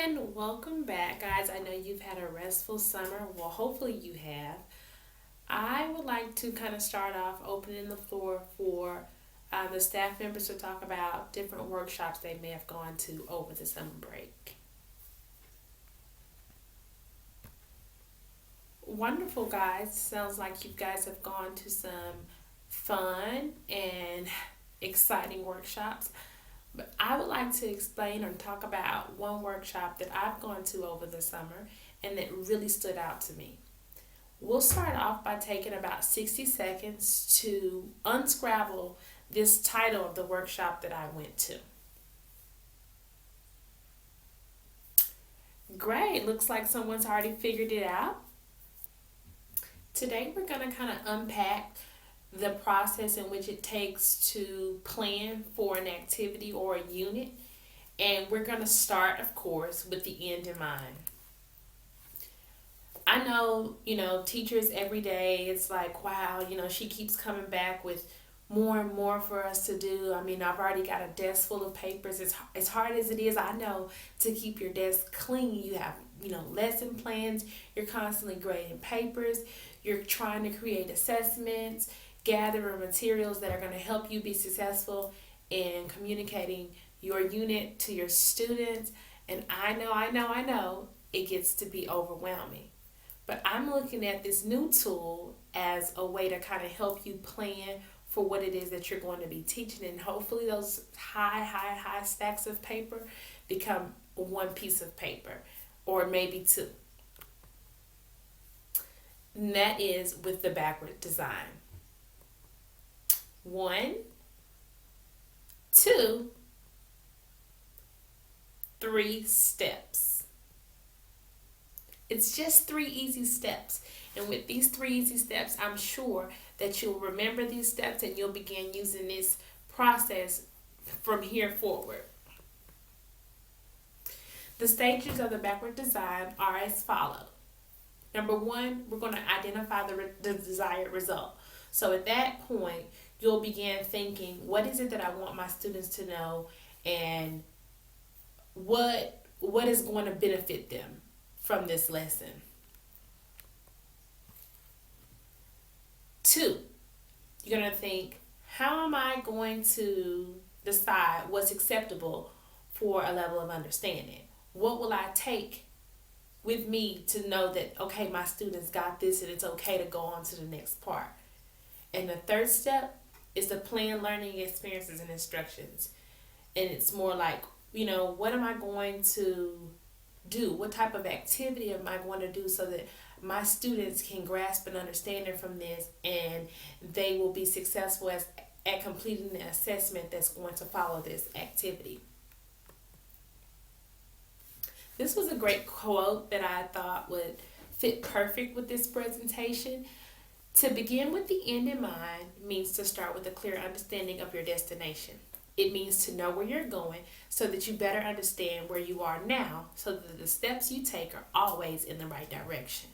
And welcome back, guys. I know you've had a restful summer. Well, hopefully you have. I would like to kind of start off opening the floor for the staff members to talk about different workshops they may have gone to over the summer break. Wonderful, guys. Sounds like you guys have gone to some fun and exciting workshops. But I would like to explain or talk about one workshop that I've gone to over the summer and that really stood out to me. We'll start off by taking about 60 seconds to unscrabble this title of the workshop that I went to. Great, looks like someone's already figured it out. Today we're going to kind of unpack the process in which it takes to plan for an activity or a unit. And we're going to start, of course, with the end in mind. I know, teachers every day, it's like, wow, she keeps coming back with more and more for us to do. I mean, I've already got a desk full of papers. As hard as it is, I know, to keep your desk clean. You have, lesson plans. You're constantly grading papers. You're trying to create assessments, gather materials that are going to help you be successful in communicating your unit to your students. And I know, it gets to be overwhelming. But I'm looking at this new tool as a way to kind of help you plan for what it is that you're going to be teaching. And hopefully those high stacks of paper become one piece of paper or maybe two. And that is with the backward design. One, two, three steps. It's just three easy steps. And with these three easy steps, I'm sure that you'll remember these steps and you'll begin using this process from here forward. The stages of the backward design are as follows. Number one, we're going to identify the desired result. So at that point, you'll begin thinking, what is it that I want my students to know, and what is going to benefit them from this lesson? Two, you're going to think, how am I going to decide what's acceptable for a level of understanding? What will I take with me to know that, okay, my students got this and it's okay to go on to the next part? And the third step is to plan learning experiences and instructions. And it's more like, what am I going to do? What type of activity am I going to do so that my students can grasp an understanding from this and they will be successful at completing the assessment that's going to follow this activity? This was a great quote that I thought would fit perfect with this presentation. To begin with the end in mind means to start with a clear understanding of your destination. It means to know where you're going so that you better understand where you are now so that the steps you take are always in the right direction.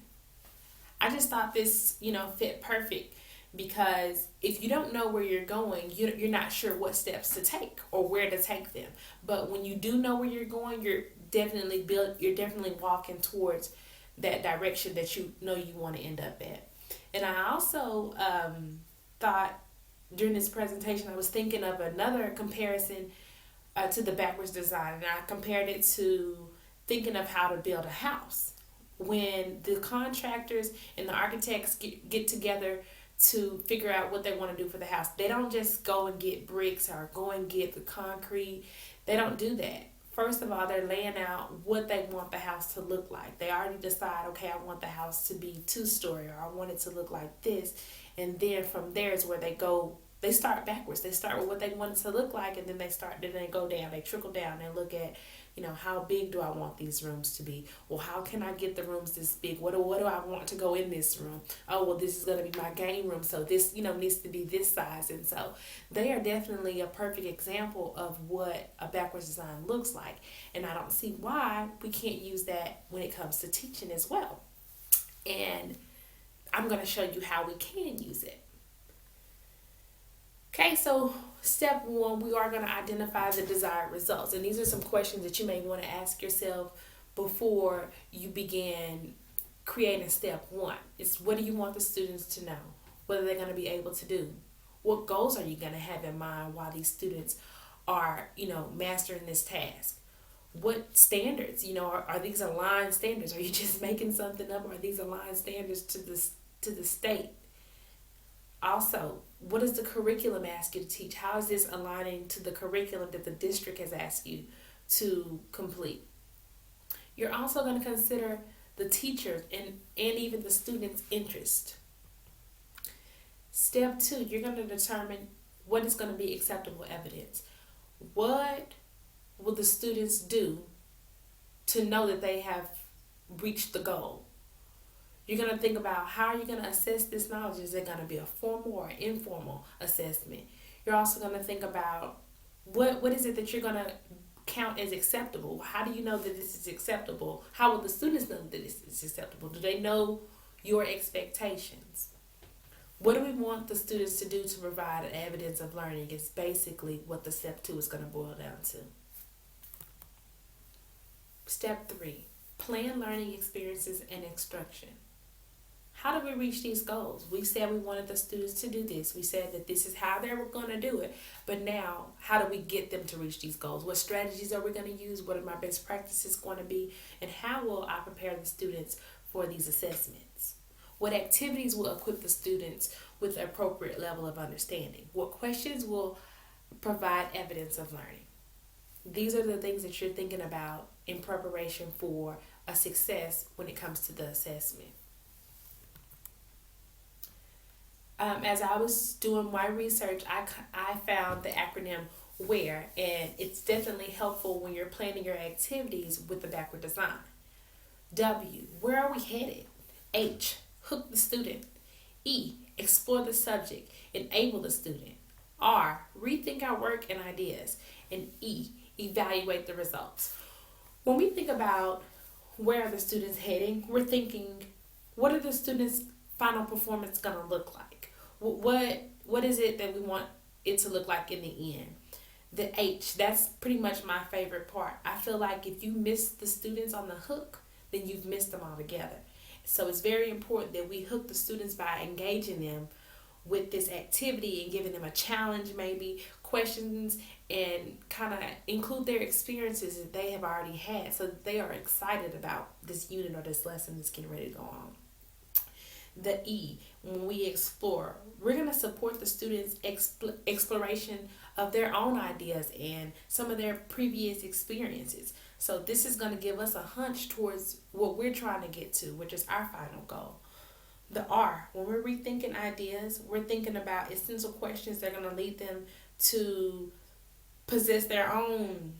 I just thought this, fit perfect because if you don't know where you're going, you're not sure what steps to take or where to take them. But when you do know where you're going, you're definitely walking towards that direction that you know you want to end up at. And I also thought during this presentation, I was thinking of another comparison to the backwards design. And I compared it to thinking of how to build a house. When the contractors and the architects get together to figure out what they want to do for the house, they don't just go and get bricks or go and get the concrete. They don't do that. First of all, they're laying out what they want the house to look like. They already decide, okay, I want the house to be 2-story, or I want it to look like this. And then from there is where they start backwards. They start with what they want it to look like, and then they go down, they trickle down and look at, how big do I want these rooms to be? Well, how can I get the rooms this big? What do I want to go in this room? Oh, well, this is going to be my game room, so this, needs to be this size. And so they are definitely a perfect example of what a backwards design looks like. And I don't see why we can't use that when it comes to teaching as well. And I'm going to show you how we can use it. Okay, so step one, we are going to identify the desired results. And these are some questions that you may want to ask yourself before you begin creating step one. It's what do you want the students to know? What are they going to be able to do? What goals are you going to have in mind while these students are, mastering this task? What standards, are these aligned standards? Are you just making something up? Or are these aligned standards to the state? Also, what does the curriculum ask you to teach? How is this aligning to the curriculum that the district has asked you to complete? You're also going to consider the teachers and even the students' interest. Step two, you're going to determine what is going to be acceptable evidence. What will the students do to know that they have reached the goal? You're going to think about how are you going to assess this knowledge. Is it going to be a formal or informal assessment? You're also going to think about what is it that you're going to count as acceptable. How do you know that this is acceptable? How will the students know that this is acceptable? Do they know your expectations? What do we want the students to do to provide evidence of learning is basically what the step two is going to boil down to. Step three, plan learning experiences and instruction. How do we reach these goals? We said we wanted the students to do this. We said that this is how they were going to do it. But now, how do we get them to reach these goals? What strategies are we going to use? What are my best practices going to be? And how will I prepare the students for these assessments? What activities will equip the students with the appropriate level of understanding? What questions will provide evidence of learning? These are the things that you're thinking about in preparation for a success when it comes to the assessment. As I was doing my research, I found the acronym WHERE, and it's definitely helpful when you're planning your activities with the backward design. W, where are we headed? H, hook the student. E, explore the subject, enable the student. R, rethink our work and ideas. And E, evaluate the results. When we think about where are the students heading, we're thinking, what are the students' final performance going to look like? What is it that we want it to look like in the end? The H, that's pretty much my favorite part. I feel like if you miss the students on the hook, then you've missed them altogether. So it's very important that we hook the students by engaging them with this activity and giving them a challenge, maybe questions, and kind of include their experiences that they have already had so that they are excited about this unit or this lesson that's getting ready to go on. The E, when we explore, we're going to support the students' exploration of their own ideas and some of their previous experiences. So this is going to give us a hunch towards what we're trying to get to, which is our final goal. The R, when we're rethinking ideas, we're thinking about essential questions that are going to lead them to possess their own,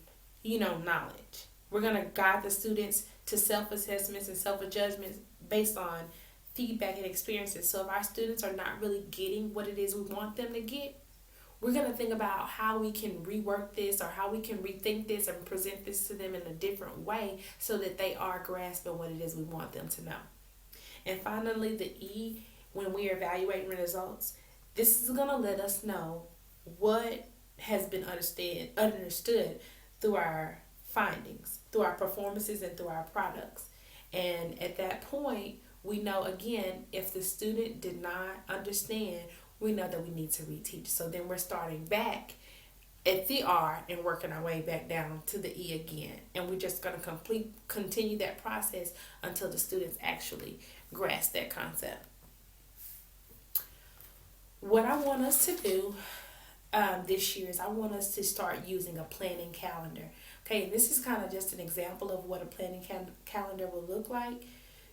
knowledge. We're going to guide the students to self-assessments and self-adjustments based on feedback and experiences. So if our students are not really getting what it is we want them to get, we're going to think about how we can rework this or how we can rethink this and present this to them in a different way so that they are grasping what it is we want them to know. And finally, the E, when we are evaluating results, this is going to let us know what has been understood through our findings, through our performances, and through our products. And at that point, we know, again, if the student did not understand, we know that we need to reteach. So then we're starting back at the R and working our way back down to the E again. And we're just going to continue that process until the students actually grasp that concept. What I want us to do this year is I want us to start using a planning calendar. Okay, and this is kind of just an example of what a planning calendar will look like.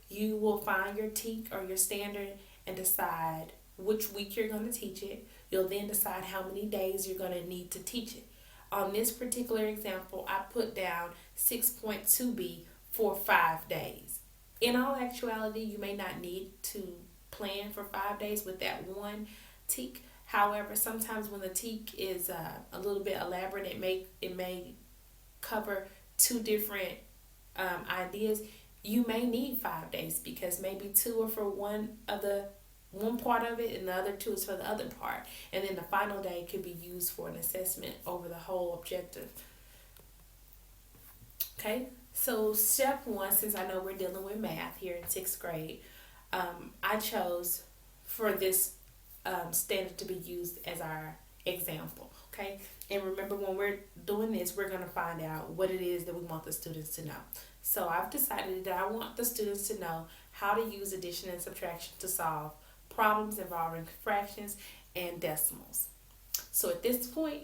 You will find your TEK or your standard and decide which week you're going to teach it. You'll then decide how many days you're going to need to teach it. On this particular example, I put down 6.2b for 5 days. In all actuality, you may not need to plan for 5 days with that one TEK. However, sometimes when the TEK is a little bit elaborate, it may cover two different ideas. You may need 5 days because maybe 2 are for one part of it and the other 2 is for the other part. And then the final day could be used for an assessment over the whole objective. Okay, So, step one, since I know we're dealing with math here in sixth grade, I chose for this standard to be used as our example. Okay, and remember when we're doing this, we're going to find out what it is that we want the students to know. So, I've decided that I want the students to know how to use addition and subtraction to solve problems involving fractions and decimals. So, at this point,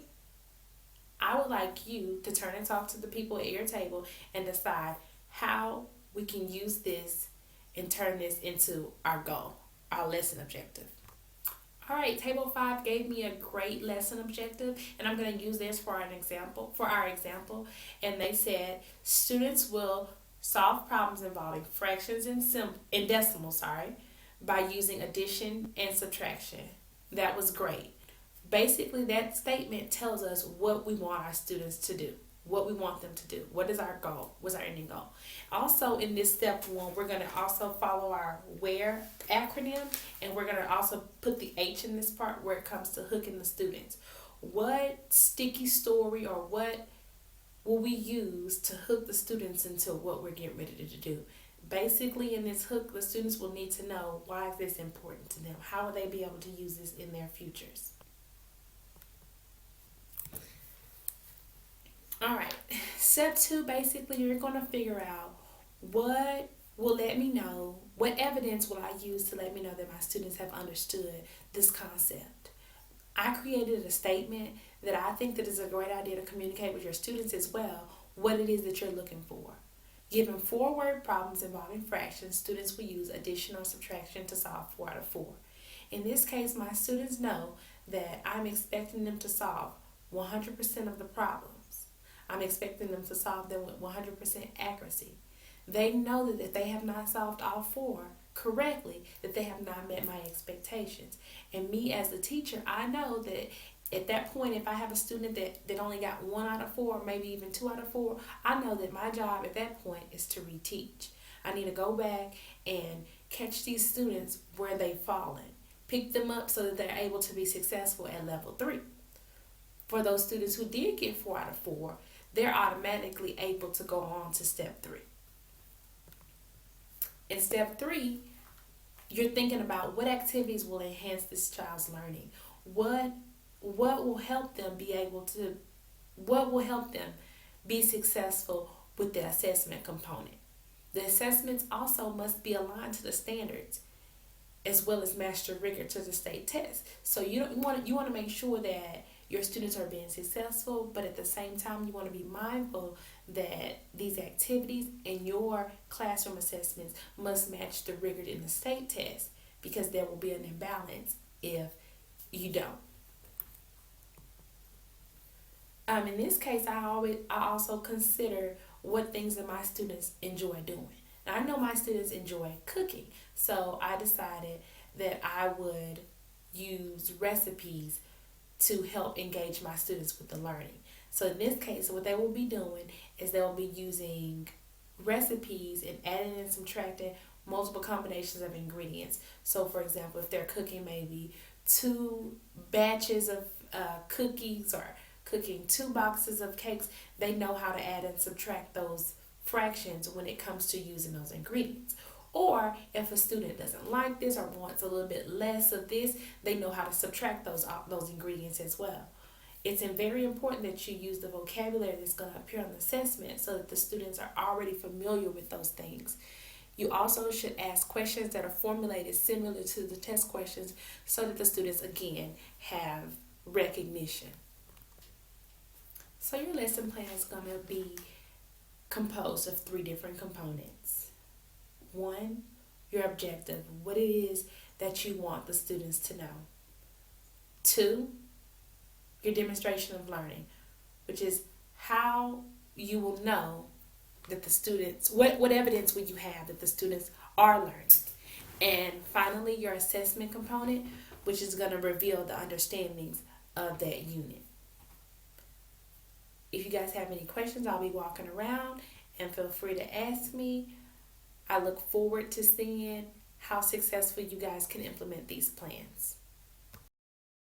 I would like you to turn and talk to the people at your table and decide how we can use this and turn this into our goal, our lesson objective. All right, table 5 gave me a great lesson objective, and I'm going to use this for our example. And they said students will solve problems involving fractions and decimals, by using addition and subtraction. That was great. Basically, that statement tells us what we want our students to do, what we want them to do, what is our goal, what's our ending goal. Also, in this step 1, we're going to also follow our WHERE acronym, and we're going to also put the H in this part where it comes to hooking the students. What sticky story or what will we use to hook the students into what we're getting ready to do? Basically, in this hook, the students will need to know, why is this important to them? How will they be able to use this in their futures? All right, step 2, basically you're going to figure out what will let me know, what evidence will I use to let me know that my students have understood this concept. I created a statement that I think that is a great idea to communicate with your students as well, what it is that you're looking for. Given 4-word problems involving fractions, students will use addition or subtraction to solve 4 out of 4. In this case, my students know that I'm expecting them to solve 100% of the problems. I'm expecting them to solve them with 100% accuracy. They know that if they have not solved all 4 correctly, that they have not met my expectations. And me as a teacher, I know that at that point, if I have a student that only got 1 out of 4, maybe even 2 out of 4, I know that my job at that point is to reteach. I need to go back and catch these students where they've fallen, pick them up so that they're able to be successful at level 3. For those students who did get 4 out of 4, they're automatically able to go on to step 3. In step 3, you're thinking about what activities will enhance this child's learning. What will help them be successful with the assessment component. The assessments also must be aligned to the standards as well as match the rigor to the state test. So you want to make sure that your students are being successful, but at the same time, you want to be mindful that these activities and your classroom assessments must match the rigor in the state test, because there will be an imbalance if you don't. In this case, I also consider what things that my students enjoy doing. Now, I know my students enjoy cooking, so I decided that I would use recipes to help engage my students with the learning. So in this case, what they will be doing is they will be using recipes and adding and subtracting multiple combinations of ingredients. So for example, if they're cooking maybe 2 batches of cookies or cooking 2 boxes of cakes, they know how to add and subtract those fractions when it comes to using those ingredients. Or if a student doesn't like this or wants a little bit less of this, they know how to subtract those ingredients as well. It's very important that you use the vocabulary that's going to appear on the assessment so that the students are already familiar with those things. You also should ask questions that are formulated similar to the test questions so that the students, again, have recognition. So your lesson plan is going to be composed of 3 different components. 1, your objective, what it is that you want the students to know. 2, your demonstration of learning, which is how you will know that the students, what evidence will you have that the students are learning. And finally, your assessment component, which is going to reveal the understandings of that unit. If you guys have any questions, I'll be walking around and feel free to ask me. I look forward to seeing how successful you guys can implement these plans.